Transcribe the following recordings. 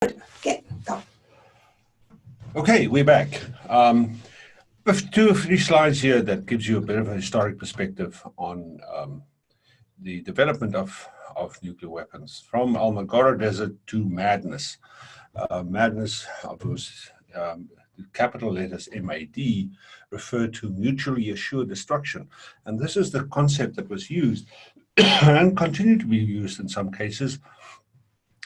Okay, go. Okay, we're back. With 2 or 3 slides here that gives you a bit of a historic perspective on the development of nuclear weapons, from Almagora Desert to madness. Madness, of course, the capital letters MAD refer to mutually assured destruction. And this is the concept that was used and continued to be used in some cases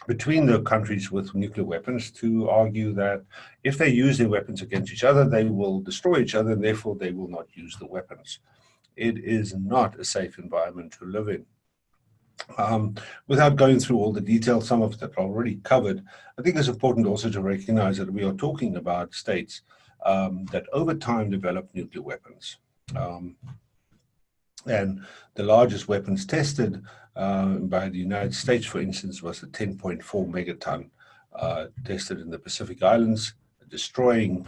between the countries with nuclear weapons to argue that if they use their weapons against each other, they will destroy each other, and therefore they will not use the weapons. It is not a safe environment to live in. Without going through all the details, some of that are already covered, I think it's important also to recognize that we are talking about states that over time developed nuclear weapons. And the largest weapons tested by the United States, for instance, was a 10.4 megaton tested in the Pacific Islands, destroying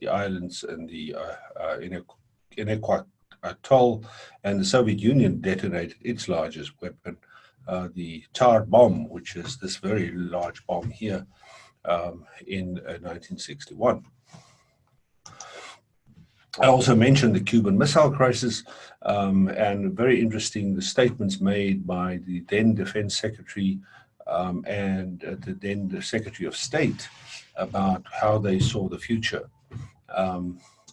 the islands in the Inuit Atoll, and the Soviet Union detonated its largest weapon, the Tsar bomb, which is this very large bomb here, in 1961. I also mentioned the Cuban Missile Crisis, and very interesting the statements made by the then Defense Secretary and the then Secretary of State about how they saw the future.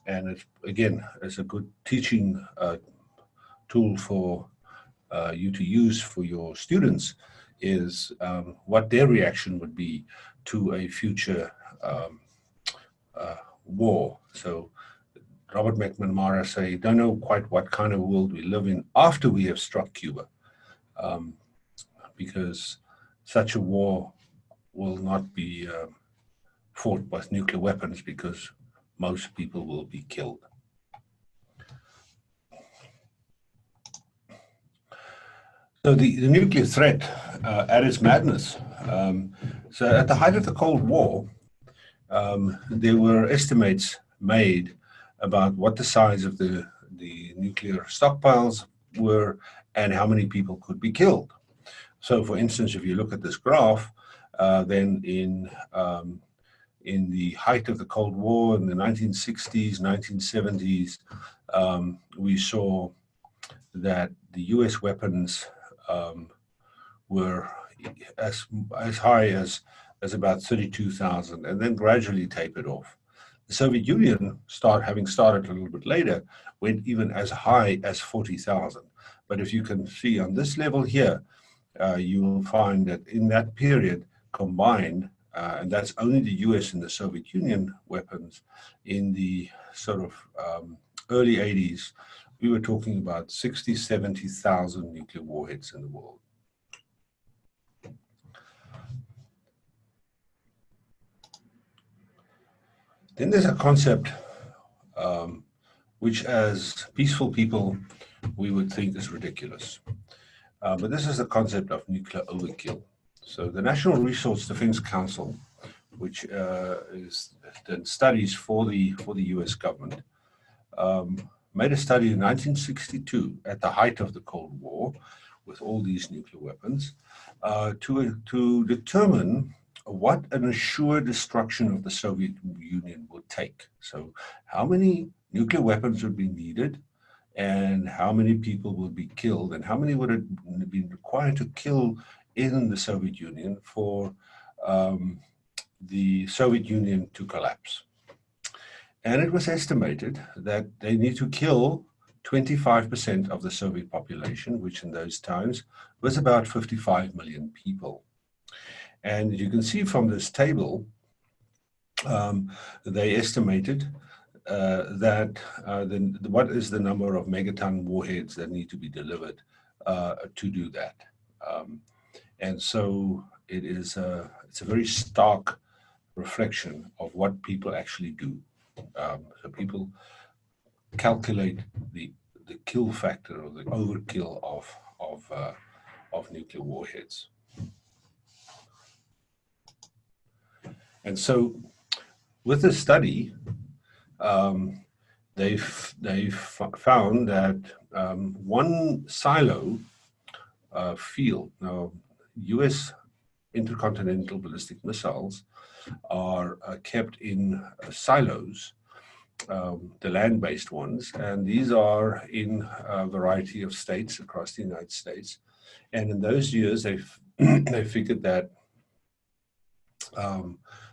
And it, again, is a good teaching tool for you to use for your students, is what their reaction would be to a future war. So Robert McNamara say, don't know quite what kind of world we live in after we have struck Cuba, because such a war will not be fought with nuclear weapons, because most people will be killed. So the nuclear threat at its madness. So at the height of the Cold War, there were estimates made about what the size of the nuclear stockpiles were and how many people could be killed. So, for instance, if you look at this graph, then in the height of the Cold War in the 1960s, 1970s, we saw that the U.S. weapons were as high as about 32,000, and then gradually tapered off. The Soviet Union, having started a little bit later, went even as high as 40,000. But if you can see on this level here, you will find that in that period combined, and that's only the US and the Soviet Union weapons, in the sort of early 80s, we were talking about 60, 70,000 nuclear warheads in the world. Then there's a concept which, as peaceful people, we would think is ridiculous. But this is the concept of nuclear overkill. So the National Resource Defense Council, which is done studies for the US government, made a study in 1962 at the height of the Cold War with all these nuclear weapons to determine what an assured destruction of the Soviet Union would take. So how many nuclear weapons would be needed, and how many people would be killed, and how many would have been required to kill in the Soviet Union for the Soviet Union to collapse. And it was estimated that they need to kill 25% of the Soviet population, which in those times was about 55 million people. And you can see from this table, they estimated that what is the number of megaton warheads that need to be delivered to do that. And so it's a very stark reflection of what people actually do. So people calculate the kill factor or the overkill of nuclear warheads. And so with this study, they've found that one silo field, now US intercontinental ballistic missiles are kept in silos, the land-based ones, and these are in a variety of states across the United States. And in those years, they figured that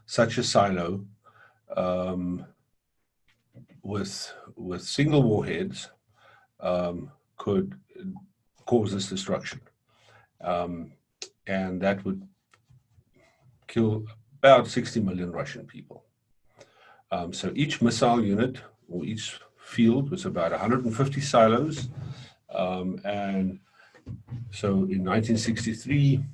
such a silo with single warheads could cause this destruction, and that would kill about 60 million Russian people. So each missile unit or each field was about 150 silos, and so in 1963,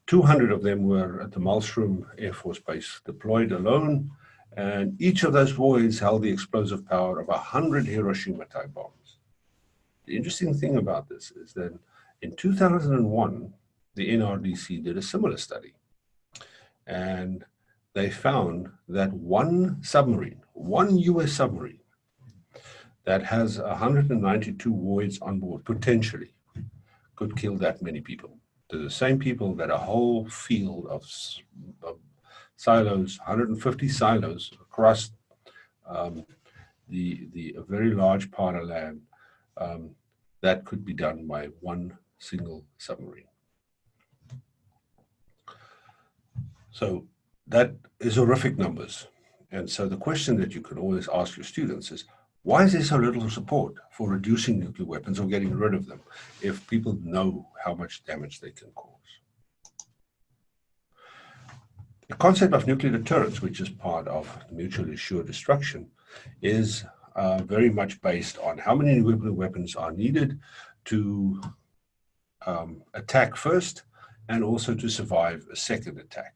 200 of them were at the Malmstrom Air Force Base deployed alone, and each of those warheads held the explosive power of 100 Hiroshima-type bombs. The interesting thing about this is that in 2001, the NRDC did a similar study, and they found that one submarine, one US submarine, that has 192 warheads on board, potentially, could kill that many people. To the same people that a whole field of silos, 150 silos across a very large part of land, that could be done by one single submarine. So that is horrific numbers. And so the question that you can always ask your students is, why is there so little support for reducing nuclear weapons or getting rid of them if people know how much damage they can cause? The concept of nuclear deterrence, which is part of mutually assured destruction, is very much based on how many nuclear weapons are needed to attack first and also to survive a second attack.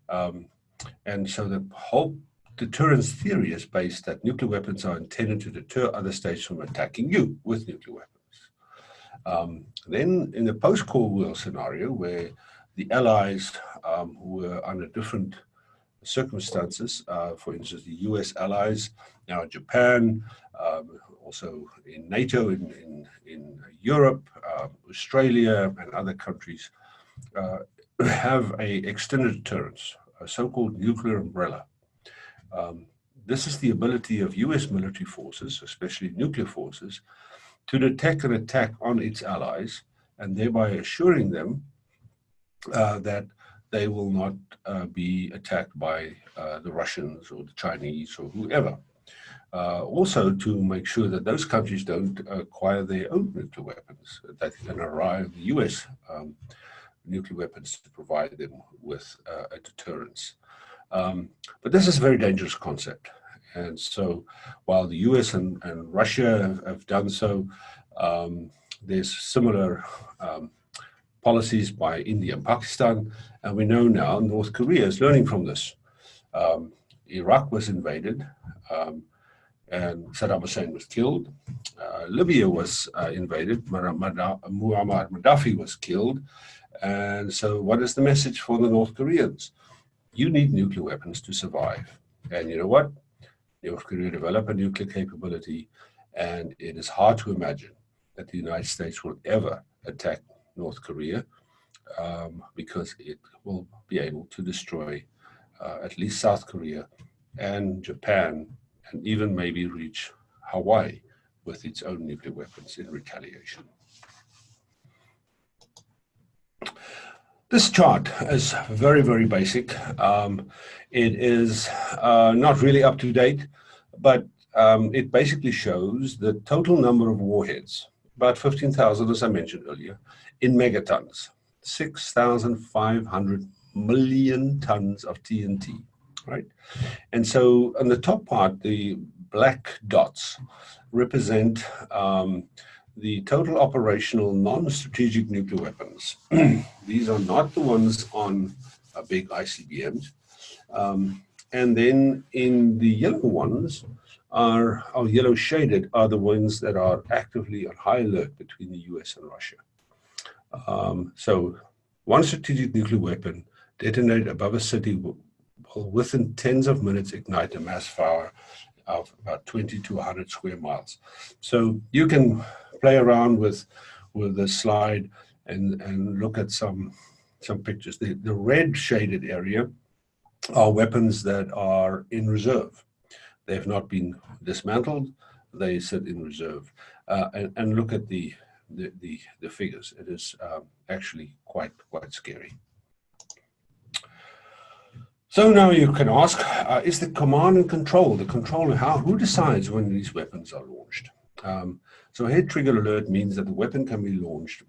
And so the whole deterrence theory is based that nuclear weapons are intended to deter other states from attacking you with nuclear weapons. Then in the post-Cold War scenario, where the Allies were under different circumstances, for instance, the US allies, now Japan, also in NATO, in Europe, Australia, and other countries, have a extended deterrence, a so-called nuclear umbrella. This is the ability of US military forces, especially nuclear forces, to detect an attack on its allies and thereby assuring them that they will not be attacked by the Russians or the Chinese or whoever. Also to make sure that those countries don't acquire their own nuclear weapons, that can arrive the US nuclear weapons to provide them with a deterrence. But this is a very dangerous concept. And so while the US and Russia have done so, there's similar policies by India and Pakistan. And we know now North Korea is learning from this. Iraq was invaded and Saddam Hussein was killed. Libya was invaded, Muammar Gaddafi was killed. And so what is the message for the North Koreans? You need nuclear weapons to survive. And you know what? North Korea developed a nuclear capability, and it is hard to imagine that the United States will ever attack North Korea because it will be able to destroy at least South Korea and Japan, and even maybe reach Hawaii with its own nuclear weapons in retaliation. This chart is very, very basic. It is not really up to date, but it basically shows the total number of warheads, about 15,000, as I mentioned earlier, in megatons, 6,500 million tons of TNT, right? And so on the top part, the black dots represent the total operational non-strategic nuclear weapons. These are not the ones on big ICBMs. And then in the yellow ones are yellow shaded are the ones that are actively on high alert between the US and Russia. So one strategic nuclear weapon detonated above a city will within tens of minutes ignite a mass fire of about 20 to 100 square miles. So you can play around with the slide and look at some some pictures. The red shaded area are weapons that are in reserve. They have not been dismantled. They sit in reserve. And look at the figures. It is actually quite scary. So now you can ask, is the command and control, who decides when these weapons are launched? So head trigger alert means that the weapon can be launched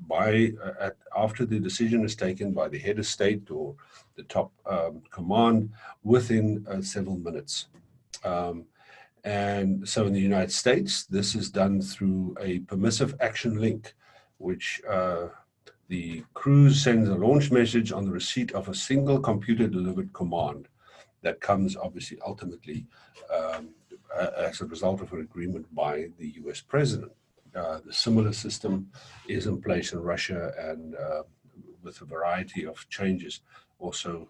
after the decision is taken by the head of state or the top command within several minutes. And so in the United States, this is done through a permissive action link, which the cruise sends a launch message on the receipt of a single computer-delivered command that comes obviously ultimately as a result of an agreement by the US president. The similar system is in place in Russia and with a variety of changes also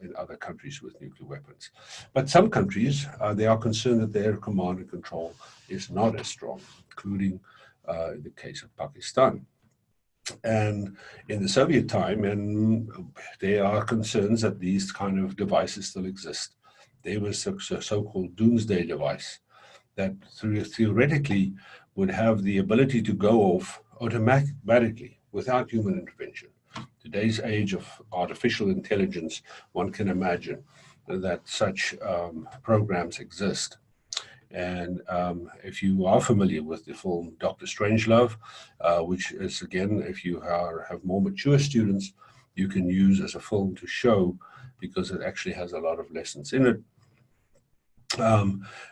in other countries with nuclear weapons. But some countries, they are concerned that their command and control is not as strong, including the case of Pakistan. And in the Soviet time, and there are concerns that these kind of devices still exist. There was a so-called doomsday device that theoretically would have the ability to go off automatically without human intervention. Today's age of artificial intelligence, one can imagine that such programs exist. And if you are familiar with the film Dr. Strangelove, which is, again, if you have more mature students, you can use as a film to show, because it actually has a lot of lessons in it.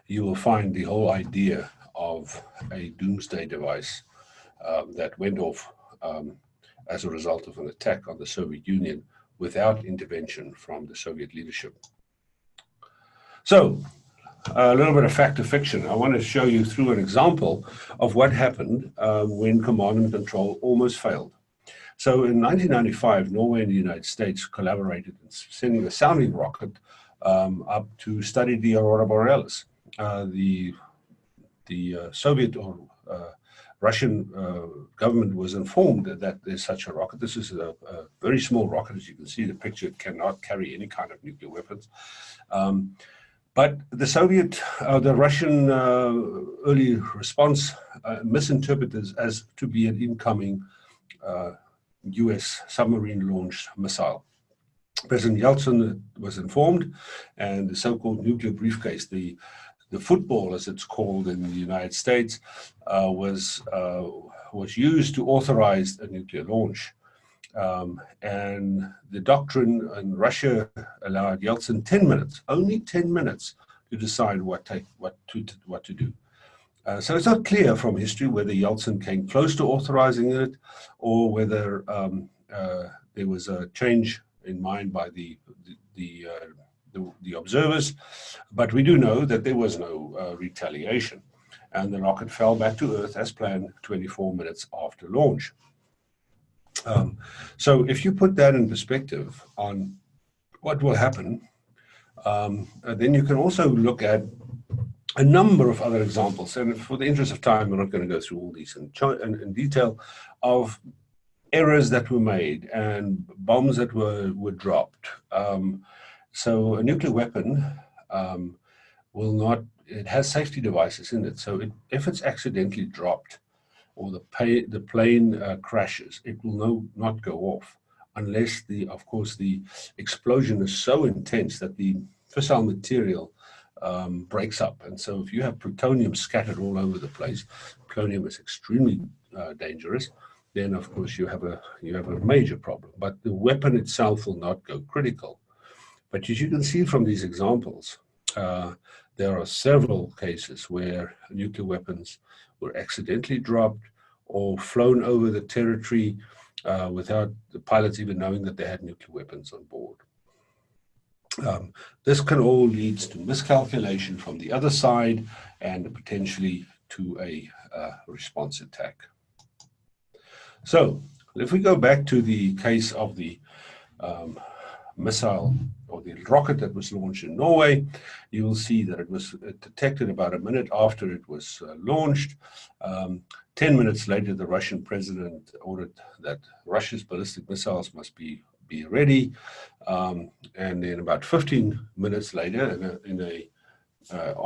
You will find the whole idea of a doomsday device that went off as a result of an attack on the Soviet Union without intervention from the Soviet leadership. So, a little bit of fact or fiction. I want to show you through an example of what happened when command and control almost failed. So in 1995, Norway and the United States collaborated in sending a sounding rocket up to study the Aurora Borealis. The Soviet or Russian government was informed that there's such a rocket. This is a very small rocket. As you can see the picture, it cannot carry any kind of nuclear weapons. But the Russian early response misinterpreted as to be an incoming US submarine-launched missile. President Yeltsin was informed, and the so-called nuclear briefcase, the football, as it's called in the United States, was used to authorize a nuclear launch. And the doctrine in Russia allowed Yeltsin 10 minutes, only 10 minutes, to decide what to do. So it's not clear from history whether Yeltsin came close to authorizing it or whether there was a change in mind by the observers. But we do know that there was no retaliation, and the rocket fell back to Earth as planned 24 minutes after launch. So if you put that in perspective on what will happen, then you can also look at a number of other examples. And for the interest of time, we're not going to go through all these in detail, of errors that were made and bombs that were dropped. So a nuclear weapon it has safety devices in it. So if it's accidentally dropped, or the plane crashes, it will not go off unless of course the explosion is so intense that the fissile material breaks up. And so if you have plutonium scattered all over the place, plutonium is extremely dangerous, then of course you have a major problem. But the weapon itself will not go critical. But as you can see from these examples, there are several cases where nuclear weapons were accidentally dropped or flown over the territory without the pilots even knowing that they had nuclear weapons on board. This can all lead to miscalculation from the other side and potentially to a response attack. So if we go back to the case of the missile or the rocket that was launched in Norway, you will see that it was detected about a minute after it was launched. 10 minutes later, the Russian president ordered that Russia's ballistic missiles must be be ready. And then about 15 minutes later, in a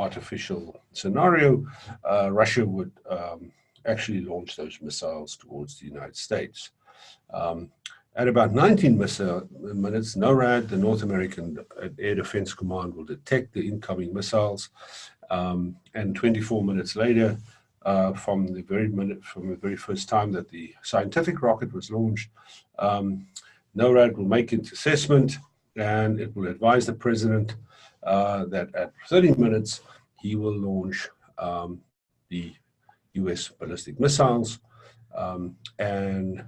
artificial scenario, Russia would actually launch those missiles towards the United States. At about 19 minutes, NORAD, the North American Air Defense Command, will detect the incoming missiles. And 24 minutes later, from the very first time that the scientific rocket was launched, NORAD will make its assessment, and it will advise the president that at 30 minutes he will launch the U.S. ballistic missiles, and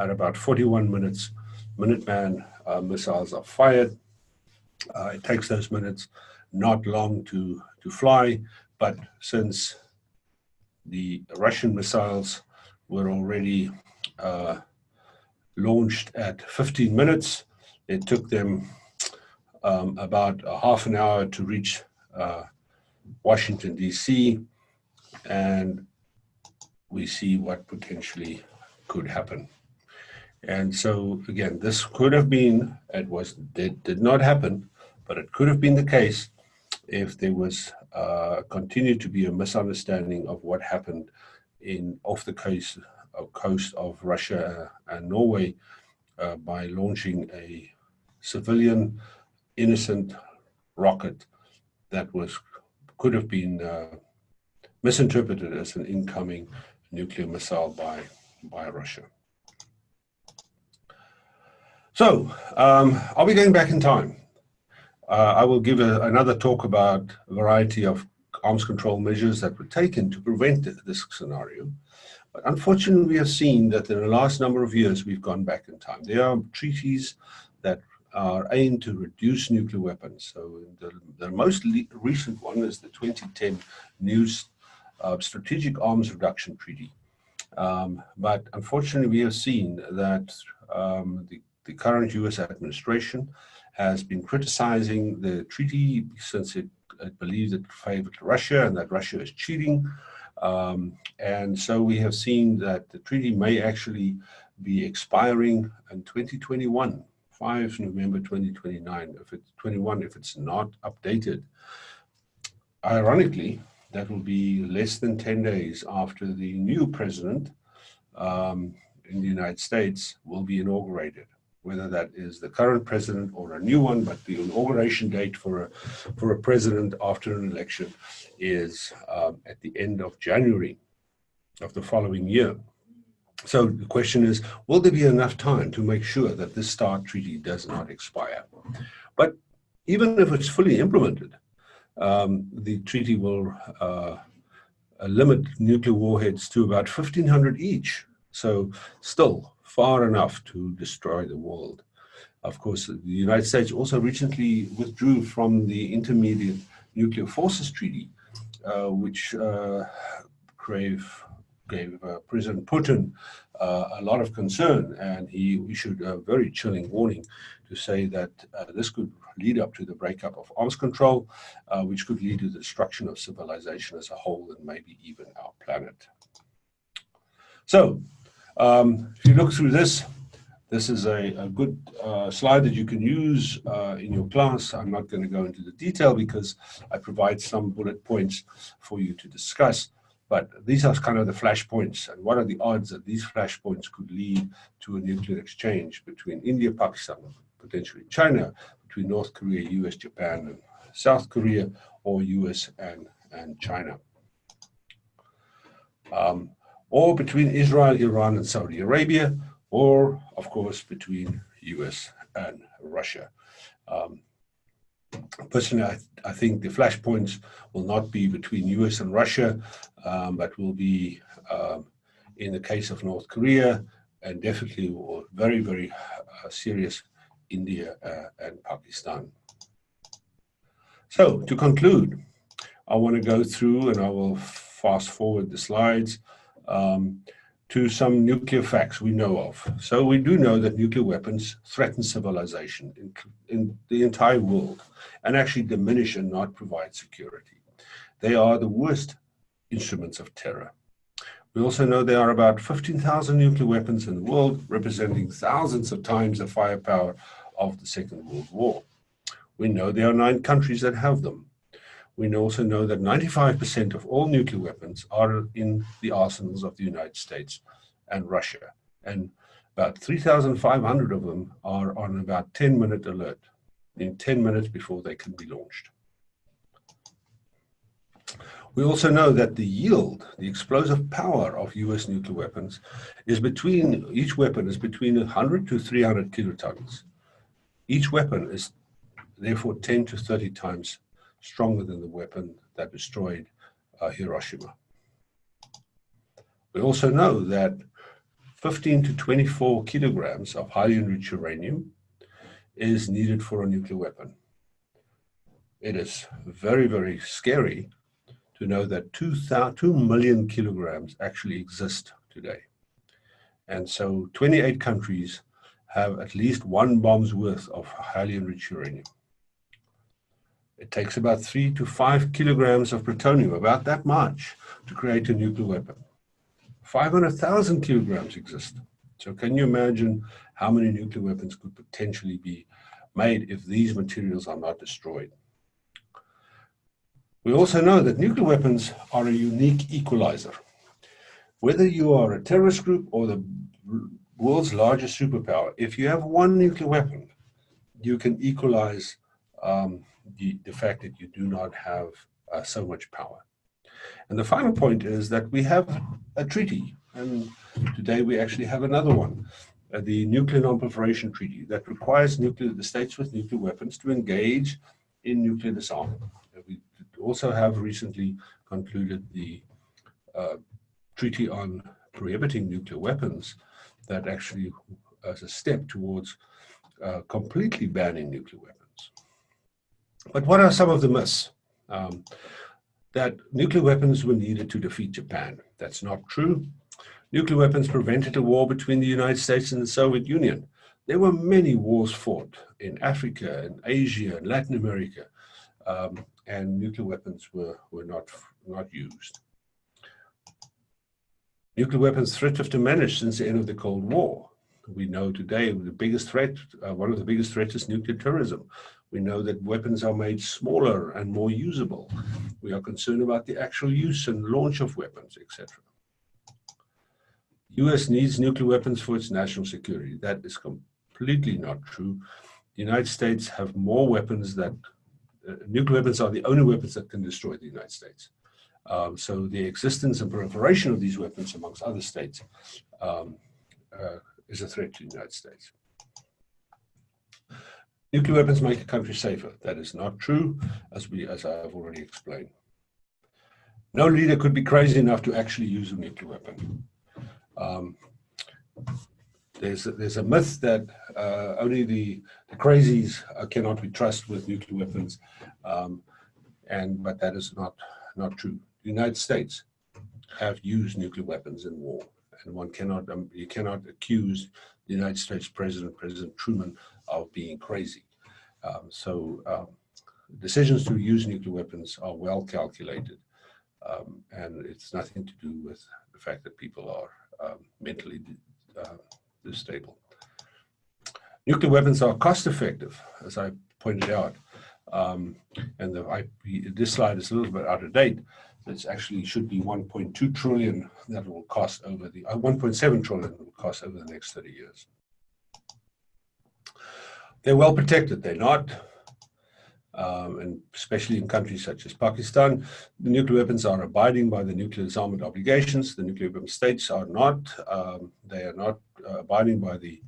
at about 41 minutes, Minuteman missiles are fired. It takes those minutes not long to fly, but since the Russian missiles were already launched at 15 minutes, it took them about a half an hour to reach Washington, D.C., and we see what potentially could happen. And so, again, this could have been, did not happen, but it could have been the case if there was continued to be a misunderstanding of what happened off the coast of Russia and Norway by launching a civilian, innocent rocket that could have been misinterpreted as an incoming nuclear missile by Russia. So, are we going back in time? I will give another talk about a variety of arms control measures that were taken to prevent this scenario. But unfortunately, we have seen that in the last number of years, we've gone back in time. There are treaties that are aimed to reduce nuclear weapons. So the most recent one is the 2010 New Strategic Arms Reduction Treaty. But unfortunately, we have seen that the current U.S. administration has been criticizing the treaty since it believes it favored Russia and that Russia is cheating. And so we have seen that the treaty may actually be expiring in 2021, 5 November 2029, if it's not updated. Ironically, that will be less than 10 days after the new president in the United States will be inaugurated. Whether that is the current president or a new one, but the inauguration date for a president after an election is at the end of January of the following year. So the question is, will there be enough time to make sure that this START treaty does not expire? But even if it's fully implemented, the treaty will limit nuclear warheads to about 1,500 each. So still far enough to destroy the world. Of course, the United States also recently withdrew from the Intermediate Nuclear Forces Treaty, which gave President Putin a lot of concern, and he issued a very chilling warning to say that this could lead up to the breakup of arms control, which could lead to the destruction of civilization as a whole and maybe even our planet. So, if you look through this is a good slide that you can use in your class. I'm not going to go into the detail because I provide some bullet points for you to discuss. But these are kind of the flashpoints, and what are the odds that these flashpoints could lead to a nuclear exchange between India, Pakistan, potentially China, between North Korea, US, Japan, and South Korea, or US and China. Or between Israel, Iran, and Saudi Arabia, or, of course, between US and Russia. Personally, I think the flashpoints will not be between US and Russia, but will be in the case of North Korea, and definitely or very, very serious India and Pakistan. So to conclude, I want to go through, and I will fast forward the slides, to some nuclear facts we know of. So we do know that nuclear weapons threaten civilization in the entire world and actually diminish and not provide security. They are the worst instruments of terror. We also know there are about 15,000 nuclear weapons in the world, representing thousands of times the firepower of the Second World War. We know there are 9 countries that have them. We also know that 95% of all nuclear weapons are in the arsenals of the United States and Russia. And about 3,500 of them are on about 10-minute alert, in 10 minutes before they can be launched. We also know that the yield, the explosive power of US nuclear weapons is between, each weapon is between 100 to 300 kilotons. Each weapon is therefore 10 to 30 times stronger than the weapon that destroyed Hiroshima. We also know that 15 to 24 kilograms of highly enriched uranium is needed for a nuclear weapon. It is very, very scary to know that 2 million kilograms actually exist today. And so 28 countries have at least 1 bomb's worth of highly enriched uranium. It takes about 3 to 5 kilograms of plutonium, about that much, to create a nuclear weapon. 500,000 kilograms exist. So can you imagine how many nuclear weapons could potentially be made if these materials are not destroyed? We also know that nuclear weapons are a unique equalizer. Whether you are a terrorist group or the world's largest superpower, if you have 1 nuclear weapon, you can equalize the fact that you do not have so much power. And the final point is that we have a treaty, and today we actually have another one, the Nuclear Non-Proliferation Treaty, that requires the states with nuclear weapons to engage in nuclear disarmament. We also have recently concluded the Treaty on Prohibiting Nuclear Weapons that actually as a step towards completely banning nuclear weapons. But what are some of the myths? That nuclear weapons were needed to defeat Japan. That's not true. Nuclear weapons prevented a war between the United States and the Soviet Union. There were many wars fought in Africa, in Asia, and Latin America, and nuclear weapons were not used. Nuclear weapons threat have diminished since the end of the Cold War. We know today the biggest threat, one of the biggest threats is nuclear terrorism. We know that weapons are made smaller and more usable. We are concerned about the actual use and launch of weapons, etc. US needs nuclear weapons for its national security. That is completely not true. The United States have more weapons that, nuclear weapons are the only weapons that can destroy the United States. So the existence and proliferation of these weapons amongst other states is a threat to the United States. Nuclear weapons make a country safer. That is not true, as I have already explained. No leader could be crazy enough to actually use a nuclear weapon. There's a myth that only the crazies cannot be trusted with nuclear weapons, but that is not true. The United States have used nuclear weapons in war, and you cannot accuse the United States President Truman, of being crazy. Decisions to use nuclear weapons are well calculated, and it's nothing to do with the fact that people are mentally unstable. Nuclear weapons are cost effective, as I pointed out, and this slide is a little bit out of date. It actually should be 1.2 trillion that will cost over the 1.7 trillion will cost over the next 30 years. They're well protected. They're not, and especially in countries such as Pakistan, the nuclear weapons are abiding by the nuclear disarmament obligations. The nuclear weapon states are not. They are not abiding by the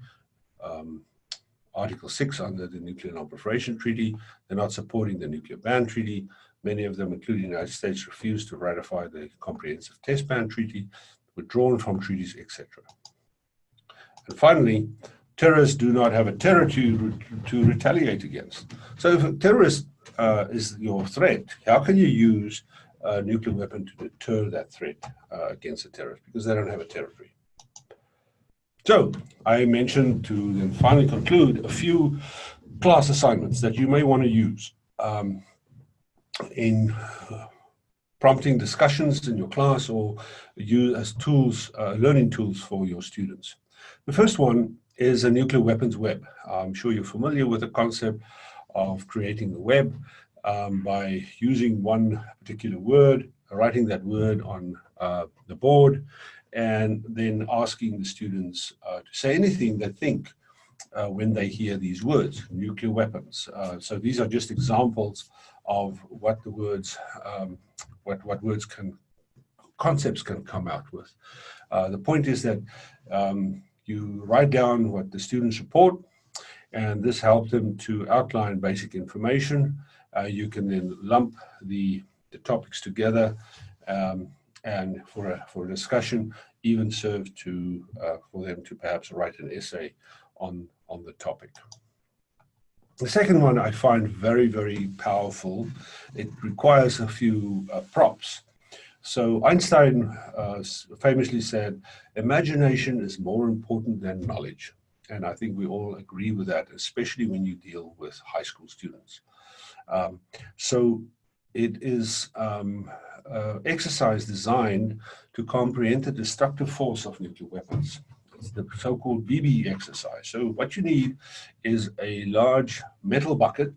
Article 6 under the Nuclear Non-Proliferation Treaty. They're not supporting the Nuclear Ban Treaty. Many of them, including the United States, refuse to ratify the Comprehensive Test Ban Treaty, withdrawn from treaties, etc. And finally, terrorists do not have a terror to retaliate against. So if a terrorist is your threat, how can you use a nuclear weapon to deter that threat against a terrorist? Because they don't have a territory. So I mentioned, to then finally conclude, a few class assignments that you may want to use in prompting discussions in your class or use as tools, learning tools for your students. The first one is a nuclear weapons web. I'm sure you're familiar with the concept of creating the web by using one particular word, writing that word on the board, and then asking the students to say anything they think when they hear these words, nuclear weapons. So these are just examples of what the words, what words concepts can come out with. The point is that you write down what the students report, and this helps them to outline basic information. You can then lump the topics together and for a discussion, even serve to for them to perhaps write an essay on the topic. The second one I find very, very powerful. It requires a few props. So Einstein famously said, imagination is more important than knowledge. And I think we all agree with that, especially when you deal with high school students. So it is exercise designed to comprehend the destructive force of nuclear weapons. It's the so-called BB exercise. So what you need is a large metal bucket,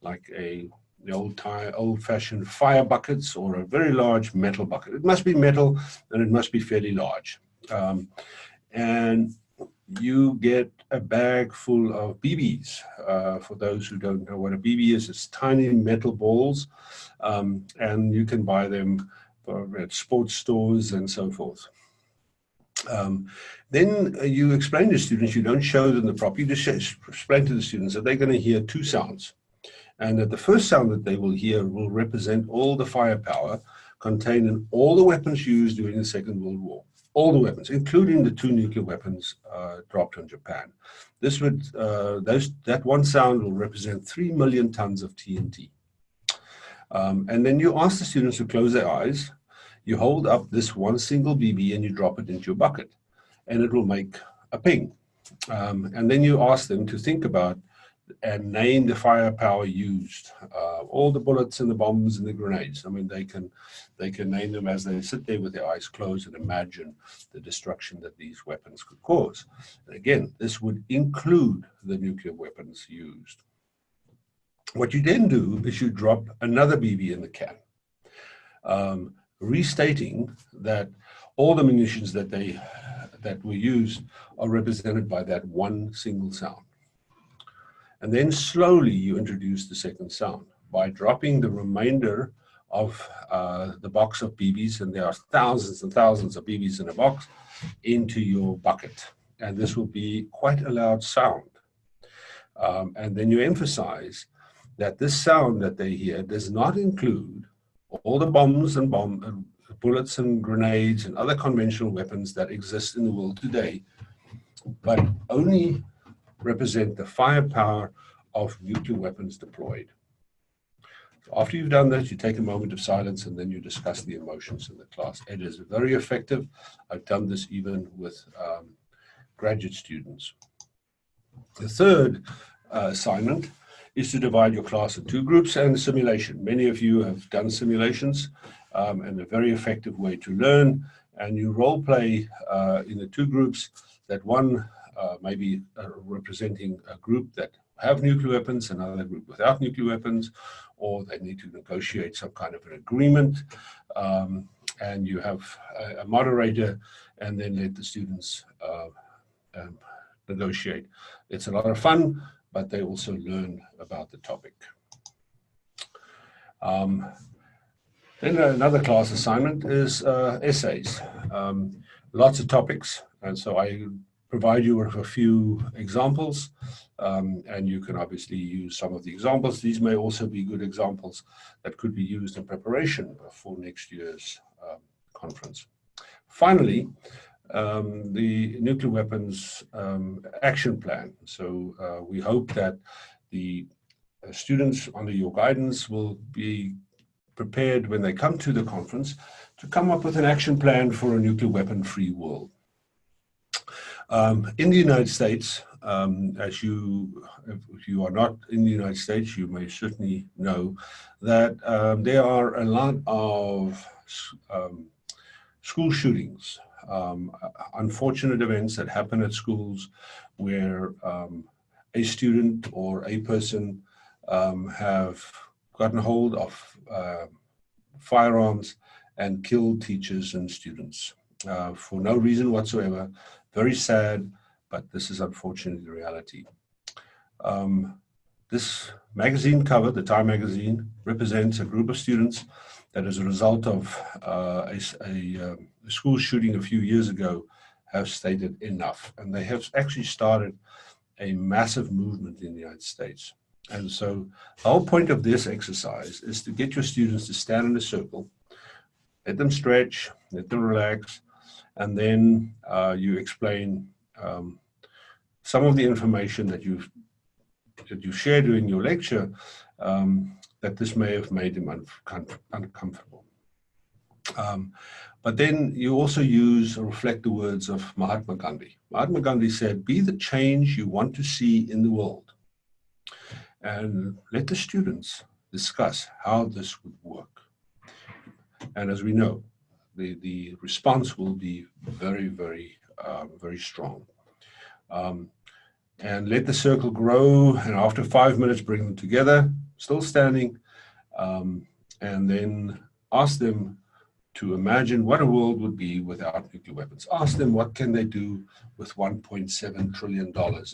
like the old-fashioned fire buckets, or a very large metal bucket. It must be metal and it must be fairly large. And you get a bag full of BBs. For those who don't know what a BB is, it's tiny metal balls, and you can buy them at sports stores and so forth. Then you explain to students, you don't show them the prop, you just explain to the students that they're going to hear two sounds. And that the first sound that they will hear will represent all the firepower contained in all the weapons used during the Second World War. All the weapons, including the 2 nuclear weapons dropped on Japan. This would, that one sound will represent 3 million tons of TNT. And then you ask the students to close their eyes. You hold up this one single BB and you drop it into your bucket, and it will make a ping. And then you ask them to think about and name the firepower used, all the bullets and the bombs and the grenades. I mean, they can name them as they sit there with their eyes closed and imagine the destruction that these weapons could cause. And again, this would include the nuclear weapons used. What you then do is you drop another BB in the can, restating that all the munitions that were used are represented by that one single sound. And then slowly you introduce the second sound by dropping the remainder of the box of BBs, and there are thousands and thousands of BBs in a box, into your bucket. And this will be quite a loud sound. And then you emphasize that this sound that they hear does not include all the bombs and bullets and grenades and other conventional weapons that exist in the world today, but only represent the firepower of nuclear weapons deployed. So after you've done that, you take a moment of silence and then you discuss the emotions in the class. It is very effective. I've done this even with graduate students. The third assignment is to divide your class in 2 groups and a simulation. Many of you have done simulations, and a very effective way to learn. And you role play in the 2 groups, that one maybe representing a group that have nuclear weapons, another group without nuclear weapons, or they need to negotiate some kind of an agreement. And you have a moderator, and then let the students negotiate. It's a lot of fun, but they also learn about the topic. Then another class assignment is essays. Lots of topics, and so I provide you with a few examples, and you can obviously use some of the examples. These may also be good examples that could be used in preparation for next year's conference. Finally, the nuclear weapons action plan. So we hope that the students under your guidance will be prepared when they come to the conference to come up with an action plan for a nuclear weapon-free world. In the United States, if you are not in the United States, you may certainly know that there are a lot of school shootings, unfortunate events that happen at schools where a student or a person have gotten hold of firearms and killed teachers and students for no reason whatsoever. Very sad, but this is unfortunately the reality. This magazine cover, the Time magazine, represents a group of students that as a result of a school shooting a few years ago have stated enough. And they have actually started a massive movement in the United States. And so the whole point of this exercise is to get your students to stand in a circle, let them stretch, let them relax, and then you explain some of the information that you share during your lecture that this may have made them uncomfortable. But then you also use or reflect the words of Mahatma Gandhi. Mahatma Gandhi said, "Be the change you want to see in the world." And let the students discuss how this would work. And as we know, the response will be very, very, very strong. And let the circle grow, and after 5 minutes, bring them together, still standing, and then ask them to imagine what a world would be without nuclear weapons. Ask them what can they do with $1.7 trillion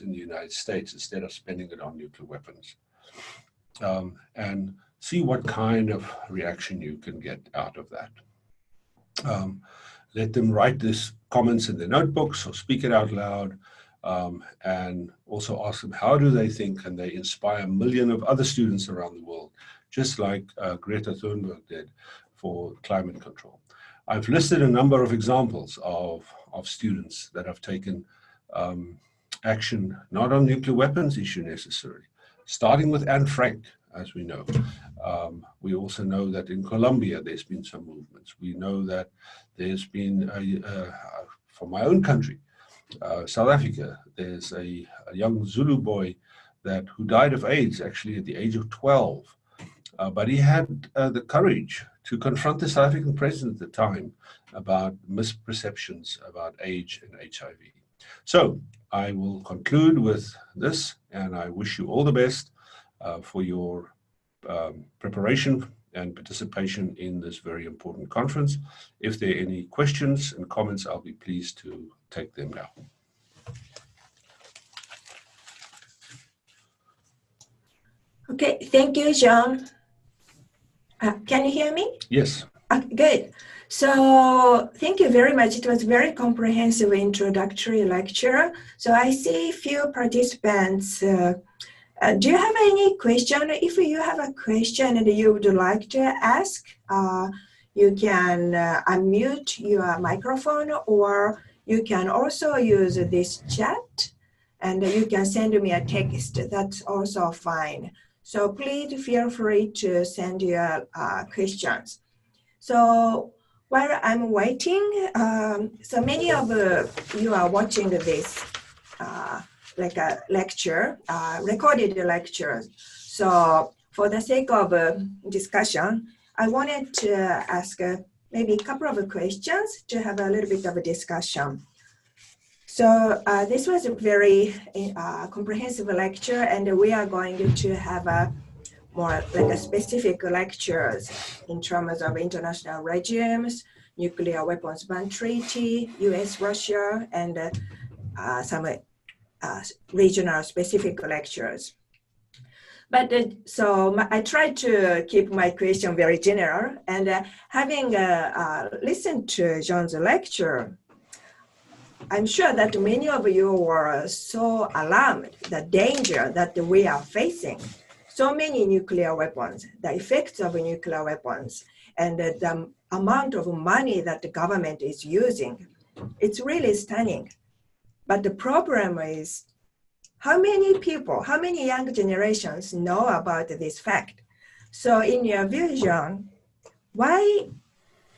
in the United States instead of spending it on nuclear weapons. And see what kind of reaction you can get out of that. Let them write these comments in their notebooks or speak it out loud, and also ask them how do they think can they inspire 1 million of other students around the world, just like Greta Thunberg did for climate control. I've listed a number of examples of students that have taken action, not on nuclear weapons issue necessarily, starting with Anne Frank, as we know. We also know that in Colombia, there's been some movements. We know that there's been, from my own country, South Africa, there's a young Zulu boy who died of AIDS actually at the age of 12. But he had the courage to confront the South African president at the time about misperceptions about age and HIV. So I will conclude with this, and I wish you all the best for your preparation and participation in this very important conference. If there are any questions and comments, I'll be pleased to take them now. Okay, thank you, John. Can you hear me? Yes. Good. So thank you very much. It was a very comprehensive introductory lecture. So I see a few participants. Do you have any question? If you have a question and you would like to ask, you can unmute your microphone, or you can also use this chat, and you can send me a text. That's also fine. So please feel free to send your questions. So while I'm waiting, so many of you are watching this like a lecture, recorded lecture. So for the sake of discussion, I wanted to ask maybe a couple of questions to have a little bit of a discussion. So this was a very comprehensive lecture, and we are going to have a more like a specific lectures in terms of international regimes, nuclear weapons ban treaty, US, Russia, and some regional specific lectures. But so I tried to keep my question very general, and having listened to John's lecture, I'm sure that many of you were so alarmed, the danger that we are facing. So many nuclear weapons, the effects of nuclear weapons, and the amount of money that the government is using. It's really stunning. But the problem is, how many people, how many young generations know about this fact? So in your vision, why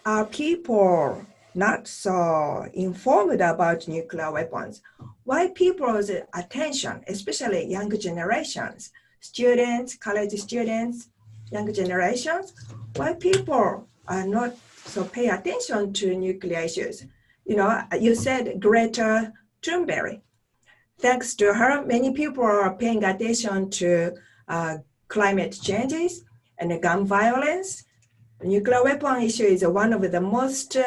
are people not so informed about nuclear weapons, why people's attention, especially younger generations, students, college students, younger generations, why people are not so pay attention to nuclear issues? You know, you said Greta Thunberg. Thanks to her, many people are paying attention to climate changes and gun violence. The nuclear weapon issue is one of the most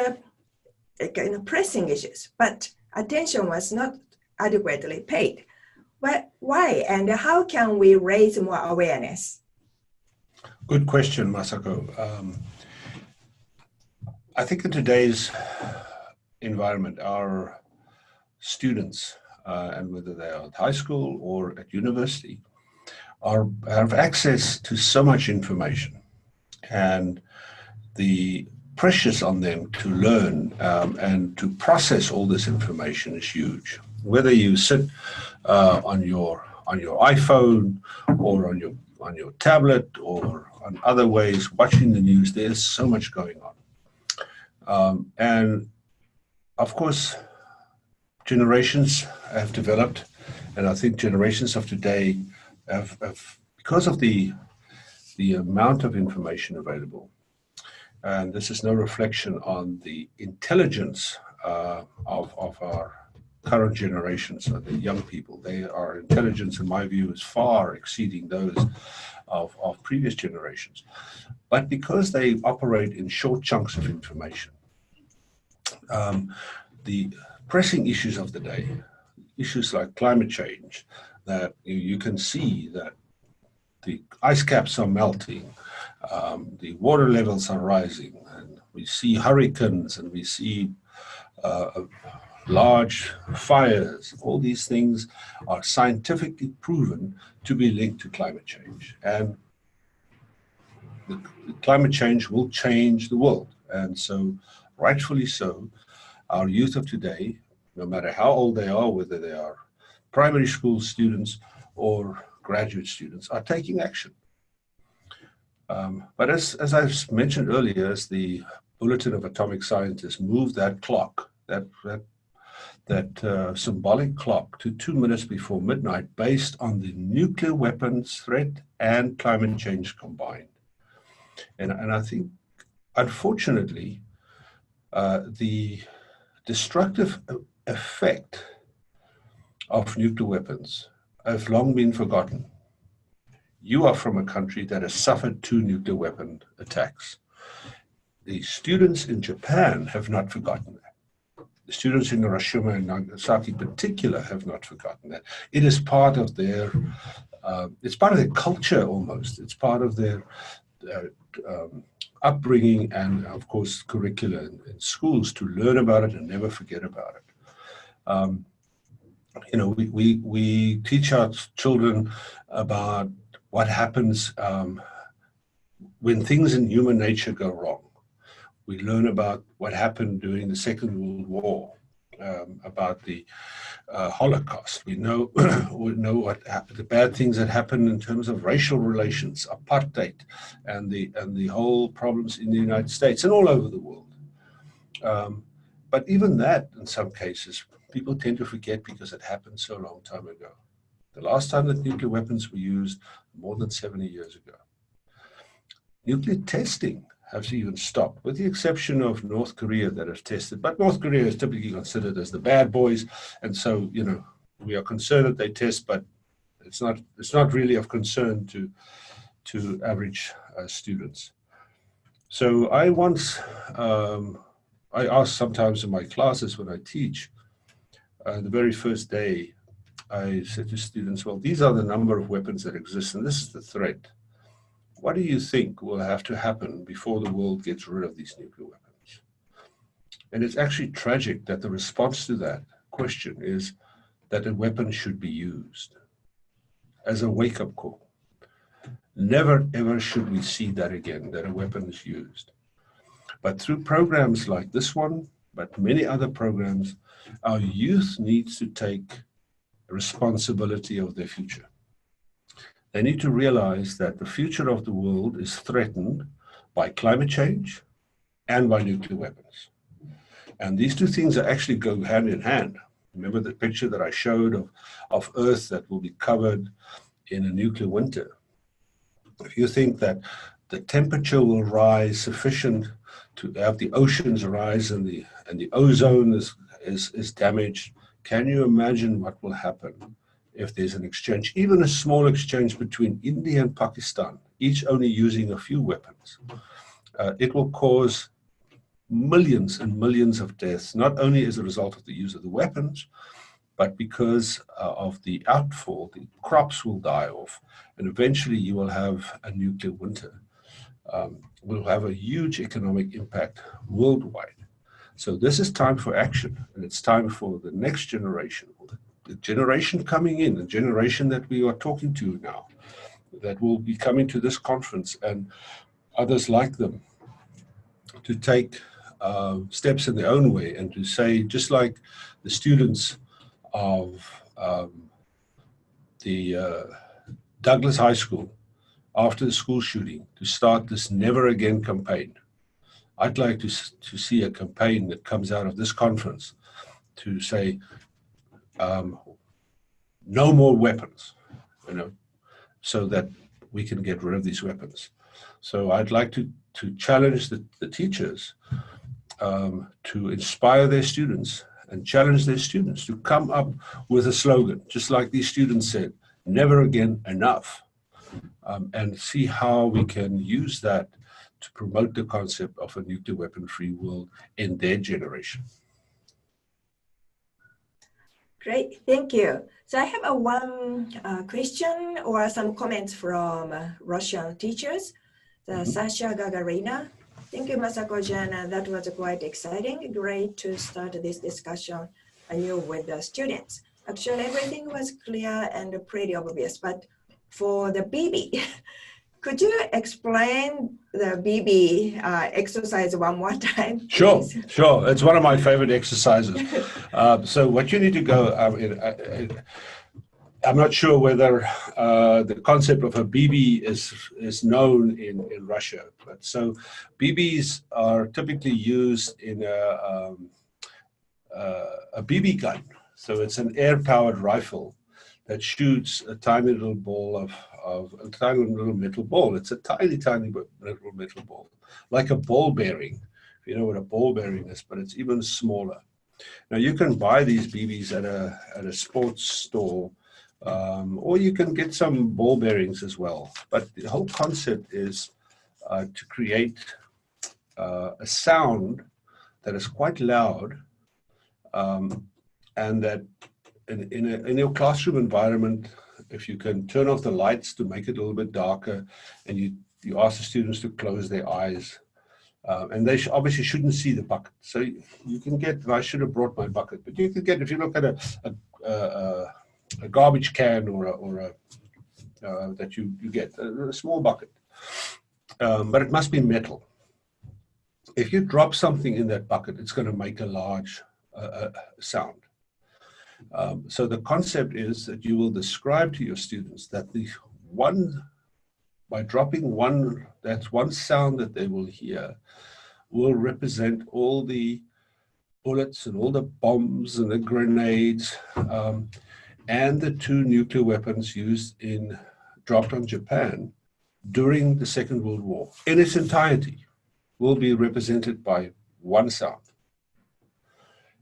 pressing issues, but attention was not adequately paid. Why and how can we raise more awareness? Good question, Masako. I think in today's environment, our students, and whether they are at high school or at university, have access to so much information, and the pressures on them to learn and to process all this information is huge. Whether you sit on your iPhone or on your tablet or on other ways watching the news, there's so much going on, and of course, generations have developed, and I think generations of today have because of the amount of information available, and this is no reflection on the intelligence of our current generations, or the young people. Our intelligence, in my view, is far exceeding those of previous generations. But because they operate in short chunks of information, the pressing issues of the day, issues like climate change, that you can see that the ice caps are melting, the water levels are rising, and we see hurricanes, and we see large fires. All these things are scientifically proven to be linked to climate change. And the climate change will change the world. And so, rightfully so, our youth of today, no matter how old they are, whether they are primary school students or graduate students, are taking action. But as I've mentioned earlier, as the Bulletin of Atomic Scientists moved that clock, that symbolic clock, to 2 minutes before midnight, based on the nuclear weapons threat and climate change combined. And I think, unfortunately, the destructive effect of nuclear weapons have long been forgotten. You are from a country that has suffered 2 nuclear weapon attacks. The students in Japan have not forgotten that. The students in Hiroshima and Nagasaki in particular have not forgotten that. It is part of their, it's part of their culture almost. It's part of their upbringing and, of course, curricula in schools to learn about it and never forget about it. We teach our children about what happens when things in human nature go wrong. We learn about what happened during the Second World War, about the Holocaust. We know what the bad things that happened in terms of racial relations, apartheid, and the whole problems in the United States and all over the world. But even that, in some cases, people tend to forget because it happened so long time ago. The last time that nuclear weapons were used, more than 70 years ago. Nuclear testing has even stopped, with the exception of North Korea that has tested. But North Korea is typically considered as the bad boys, and so we are concerned that they test, but it's not really of concern to average students. So I once I ask sometimes in my classes when I teach, the very first day, I said to students, well, these are the number of weapons that exist, and this is the threat. What do you think will have to happen before the world gets rid of these nuclear weapons? And it's actually tragic that the response to that question is that a weapon should be used as a wake-up call. Never, ever should we see that again, that a weapon is used. But through programs like this one, but many other programs, our youth needs to take responsibility of their future. They need to realize that the future of the world is threatened by climate change and by nuclear weapons. And these two things are actually go hand in hand. Remember the picture that I showed of Earth that will be covered in a nuclear winter? If you think that the temperature will rise sufficient to have the oceans rise and the ozone is damaged, can you imagine what will happen if there's an exchange, even a small exchange between India and Pakistan, each only using a few weapons? It will cause millions and millions of deaths, not only as a result of the use of the weapons, but because of the outfall, the crops will die off, and eventually you will have a nuclear winter. Will have a huge economic impact worldwide. So this is time for action, and it's time for the next generation, the generation coming in, the generation that we are talking to now, that will be coming to this conference and others like them, to take steps in their own way and to say, just like the students of the Douglas High School after the school shooting, to start this Never Again campaign. I'd like to see a campaign that comes out of this conference to say, no more weapons, so that we can get rid of these weapons. So I'd like to challenge the teachers to inspire their students and challenge their students to come up with a slogan, just like these students said, never again, enough, and see how we can use that to promote the concept of a nuclear weapon-free world in their generation. Great, thank you. So I have one question or some comments from Russian teachers. Sasha Gagarina. Thank you, Masako Jana. That was quite exciting. Great to start this discussion anew with the students. Actually, everything was clear and pretty obvious, but for the BB, could you explain the BB exercise one more time, please? Sure. It's one of my favorite exercises. So what you need to go, I'm not sure whether the concept of a BB is known in Russia, but so BBs are typically used in a BB gun. So it's an air-powered rifle that shoots a tiny little ball of a tiny little metal ball. It's a tiny little metal ball, like a ball bearing, if you know what a ball bearing is, but it's even smaller. Now you can buy these BBs at a sports store, or you can get some ball bearings as well. But the whole concept is to create a sound that is quite loud, and that in your classroom environment, if you can turn off the lights to make it a little bit darker, and you ask the students to close their eyes, and they obviously shouldn't see the bucket. So you can get, and I should have brought my bucket, but you can get, if you look at a garbage can or a that you get, a small bucket, but it must be metal. If you drop something in that bucket, it's going to make a large sound. So the concept is that you will describe to your students that by dropping one sound that they will hear will represent all the bullets and all the bombs and the grenades and the 2 nuclear weapons dropped on Japan during the Second World War in its entirety will be represented by one sound.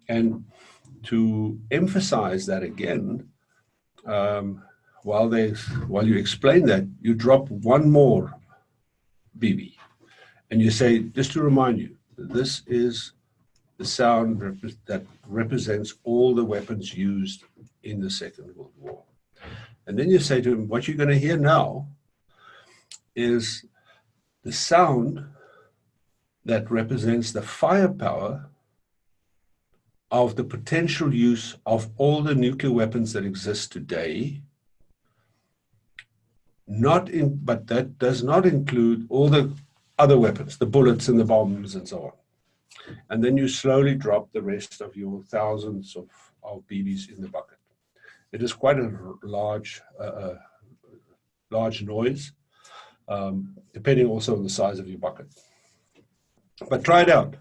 And to emphasize that again, while you explain that, you drop one more BB, and you say, just to remind you, this is the sound that represents all the weapons used in the Second World War. And then you say to him, what you're going to hear now is the sound that represents the firepower of the potential use of all the nuclear weapons that exist today, but that does not include all the other weapons, the bullets and the bombs and so on. And then you slowly drop the rest of your thousands of BBs in the bucket. It is quite a large noise, depending also on the size of your bucket. But try it out.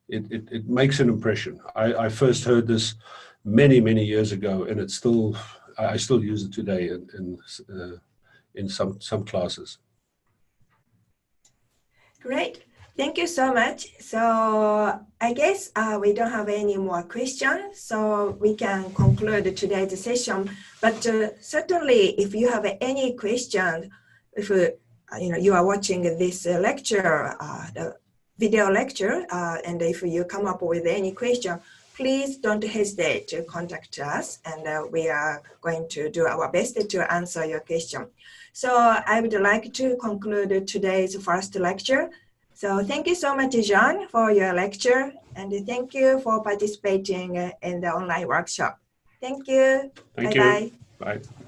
it makes an impression. I first heard this many years ago, and it's still I still use it today in some classes. Great. Thank you so much. So I guess we don't have any more questions, so we can conclude today's session. But certainly, if you have any questions, if you are watching this lecture, the video lecture, and if you come up with any question, please don't hesitate to contact us, and we are going to do our best to answer your question. So I would like to conclude today's first lecture. So thank you so much, John, for your lecture, and thank you for participating in the online workshop. Thank you. Thank Bye-bye. you. Bye.